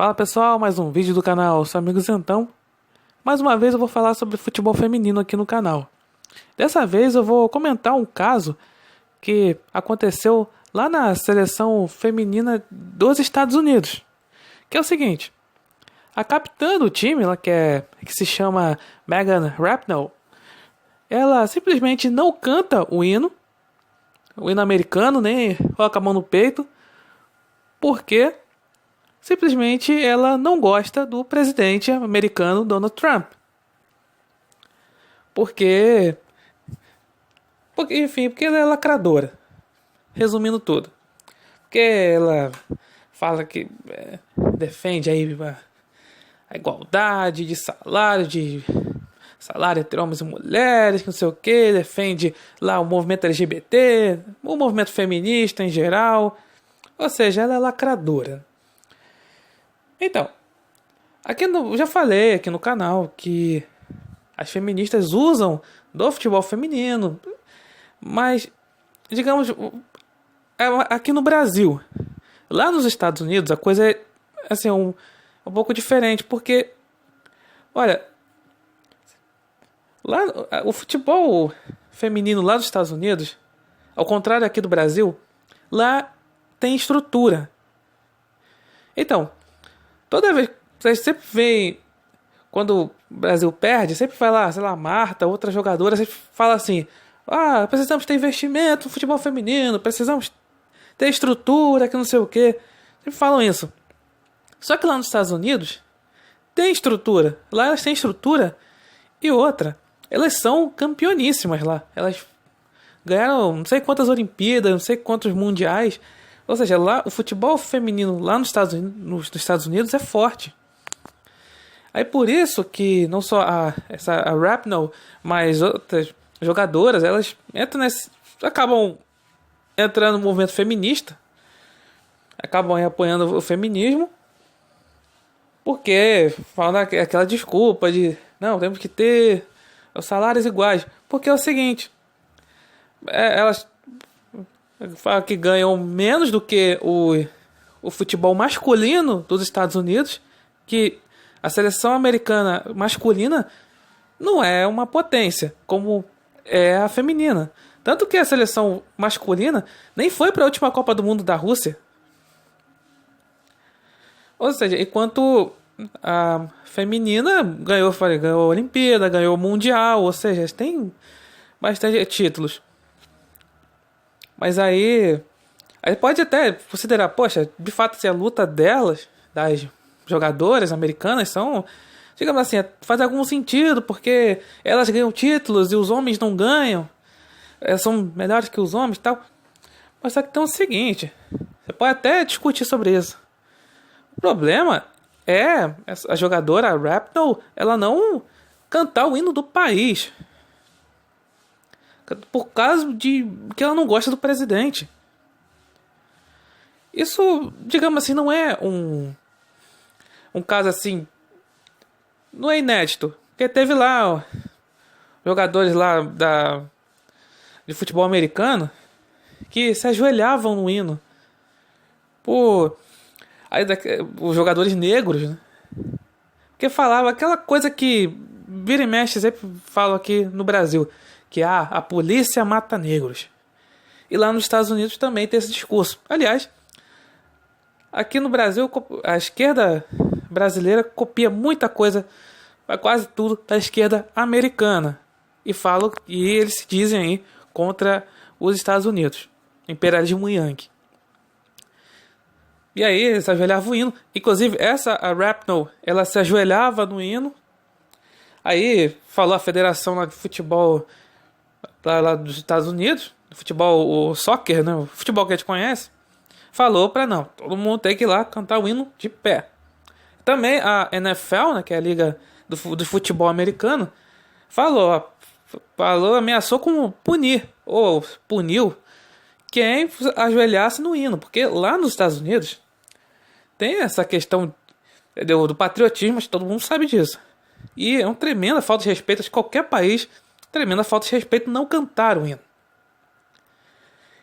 Fala pessoal, mais um vídeo do canal Sou Amigos Então. Mais uma vez eu vou falar sobre futebol feminino aqui no canal. Dessa vez eu vou comentar um caso que aconteceu lá na seleção feminina dos Estados Unidos. Que é o seguinte: a capitã do time, que se chama Megan Rapinoe, ela simplesmente não canta o hino americano, nem coloca a mão no peito, porque simplesmente ela não gosta do presidente americano Donald Trump. Porque porque ela é lacradora. Resumindo tudo. Porque ela fala que defende aí a igualdade de salário entre homens e mulheres, que não sei o que, defende lá o movimento LGBT, o movimento feminista em geral. Ou seja, ela é lacradora. Então, já falei aqui no canal que as feministas usam do futebol feminino, mas, digamos, aqui no Brasil, lá nos Estados Unidos, a coisa é assim, um pouco diferente, porque, olha, lá o futebol feminino lá dos Estados Unidos, ao contrário aqui do Brasil, lá tem estrutura. Então, toda vez, vocês sempre veem, quando o Brasil perde, sempre vai lá, sei lá, Marta, outra jogadora, sempre fala assim: precisamos ter investimento no futebol feminino, precisamos ter estrutura, que não sei o que. Sempre falam isso. Só que lá nos Estados Unidos, tem estrutura. Lá elas têm estrutura e outra. Elas são campeoníssimas lá. Elas ganharam não sei quantas Olimpíadas, não sei quantos mundiais. Ou seja, lá o futebol feminino lá nos Estados Unidos é forte. Aí por isso que não só a Rapinoe, mas outras jogadoras, elas acabam entrando no movimento feminista, acabam apoiando o feminismo, porque falam aquela desculpa de não, temos que ter os salários iguais. Porque é o seguinte, elas falam que ganham menos do que o futebol masculino dos Estados Unidos, que a seleção americana masculina não é uma potência como é a feminina. Tanto que a seleção masculina nem foi para a última Copa do Mundo da Rússia. Ou seja, enquanto a feminina ganhou a Olimpíada, ganhou o Mundial, ou seja, tem bastante títulos. Mas aí pode até considerar, poxa, de fato, se a luta delas, das jogadoras americanas, são, digamos assim, faz algum sentido, porque elas ganham títulos e os homens não ganham, são melhores que os homens e tal. Mas só que tem o seguinte, você pode até discutir sobre isso. O problema é a jogadora Rapinoe, ela não cantar o hino do país, por causa de que ela não gosta do presidente. Isso, digamos assim, não é um caso assim, não é inédito, porque teve lá jogadores lá de futebol americano que se ajoelhavam no hino os jogadores negros, né? Porque falava aquela coisa que vira e mexe sempre falam aqui no Brasil, que a polícia mata negros. E lá nos Estados Unidos também tem esse discurso. Aliás, aqui no Brasil a esquerda brasileira copia muita coisa, quase tudo, da esquerda americana. E eles se dizem aí contra os Estados Unidos, imperialismo Yankee. E aí eles se ajoelhavam no hino. Inclusive a Rapinoe, ela se ajoelhava no hino. Aí falou a federação lá de futebol lá dos Estados Unidos, futebol, o soccer, né, o futebol que a gente conhece, falou pra não, todo mundo tem que ir lá cantar o hino de pé. Também a NFL, né, que é a liga do futebol americano, ameaçou com puniu quem ajoelhasse no hino, porque lá nos Estados Unidos tem essa questão do patriotismo, mas todo mundo sabe disso. E é uma tremenda falta de respeito de qualquer país, tremenda falta de respeito não cantar o hino.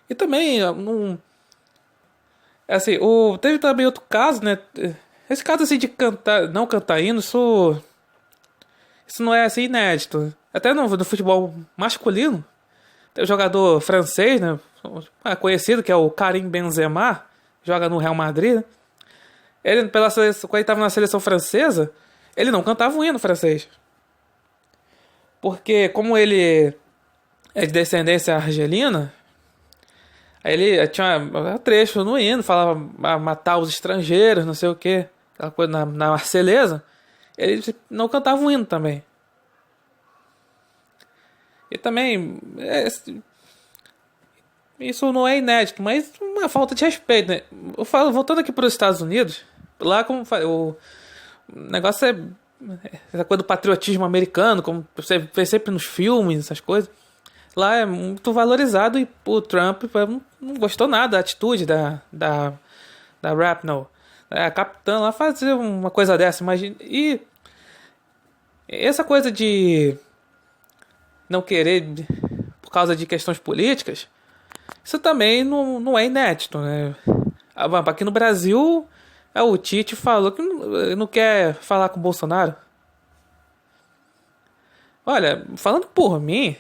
E também, assim, teve também outro caso, né, esse caso assim de cantar, não cantar hino, isso não é assim inédito. Até no futebol masculino, tem o jogador francês, né, conhecido, que é o Karim Benzema, joga no Real Madrid, né? Ele, pela seleção, quando ele estava na seleção francesa, ele não cantava o hino francês. Porque como ele é de descendência argelina, aí ele tinha um trecho no hino, falava matar os estrangeiros, não sei o que, aquela coisa na Marselhesa. Ele não cantava o hino também. E também, isso não é inédito, mas uma falta de respeito, né? Eu falo, voltando aqui para os Estados Unidos, lá como o negócio essa coisa do patriotismo americano, como você vê sempre nos filmes, essas coisas. Lá é muito valorizado e o Trump não gostou nada da atitude da Rapinoe. A capitã lá fazer uma coisa dessa, imagina. E essa coisa de não querer por causa de questões políticas, isso também não é inédito, né? Aqui no Brasil, o Tite falou que não quer falar com o Bolsonaro. Olha, falando por mim,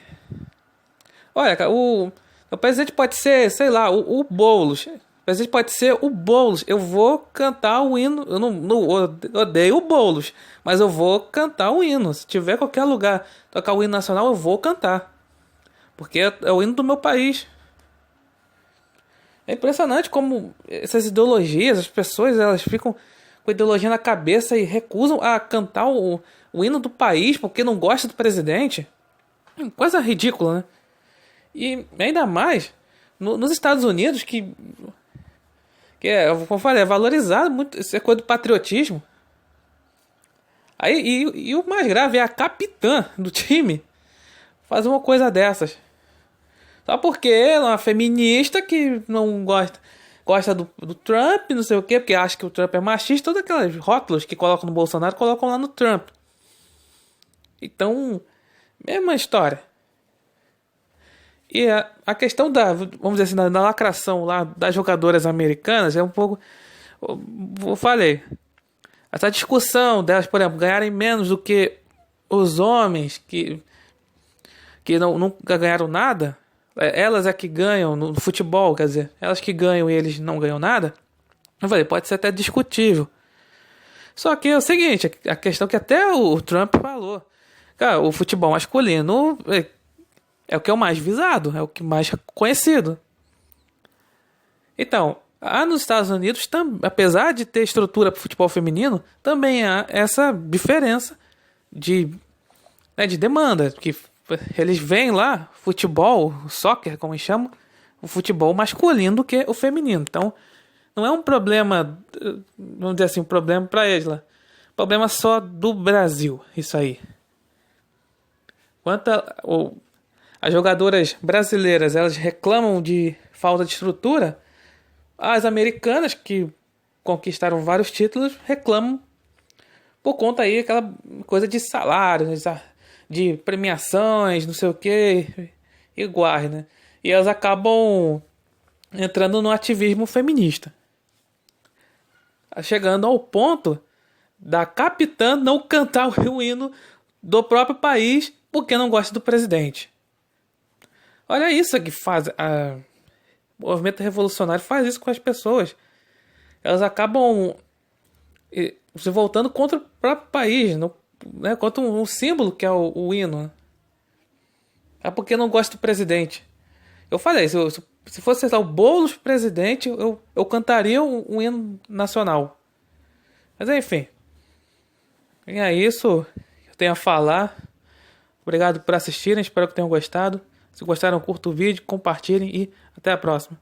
olha, cara, o presidente pode ser, sei lá, o Boulos. O presidente pode ser o Boulos. Eu vou cantar o hino. Eu não odeio o Boulos, mas eu vou cantar o hino. Se tiver qualquer lugar tocar o hino nacional, eu vou cantar. Porque é o hino do meu país. É impressionante como essas ideologias, as pessoas, elas ficam com a ideologia na cabeça e recusam a cantar o hino do país porque não gosta do presidente. Coisa ridícula, né? E ainda mais nos Estados Unidos, que como eu falei, é valorizado muito essa coisa do patriotismo. Aí, e o mais grave é a capitã do time fazer uma coisa dessas. Só porque ela é uma feminista que não gosta do Trump, não sei o quê, porque acha que o Trump é machista. Todos aqueles rótulos que colocam no Bolsonaro, colocam lá no Trump. Então, mesma história. E a questão vamos dizer assim, da lacração lá das jogadoras americanas é um pouco... Eu falei, essa discussão delas, por exemplo, ganharem menos do que os homens que nunca ganharam nada, elas é que ganham no futebol, quer dizer, elas que ganham e eles não ganham nada, eu falei, pode ser até discutível. Só que é o seguinte, a questão que até o Trump falou, cara, o futebol masculino é o que é o mais visado, é o que mais conhecido. Então, nos Estados Unidos, apesar de ter estrutura para o futebol feminino, também há essa diferença de demanda, que eles veem lá futebol, soccer, como eles chamam, o futebol masculino do que o feminino. Então, não é um problema, vamos dizer assim, um problema para eles lá. Problema só do Brasil, isso aí. Quanto as jogadoras brasileiras, elas reclamam de falta de estrutura, as americanas, que conquistaram vários títulos, reclamam por conta aí aquela coisa de salários, de premiações, não sei o que, iguais, né? E elas acabam entrando no ativismo feminista. Chegando ao ponto da capitã não cantar o hino do próprio país porque não gosta do presidente. Olha isso que faz. O movimento revolucionário faz isso com as pessoas. Elas acabam se voltando contra o próprio país, né, contra um símbolo que é o hino. É porque não gosta do presidente. Eu falei, se fosse o Boulos presidente, eu cantaria um hino nacional. Mas enfim. É isso que eu tenho a falar. Obrigado por assistirem, espero que tenham gostado. Se gostaram, curta o vídeo, compartilhem e até a próxima.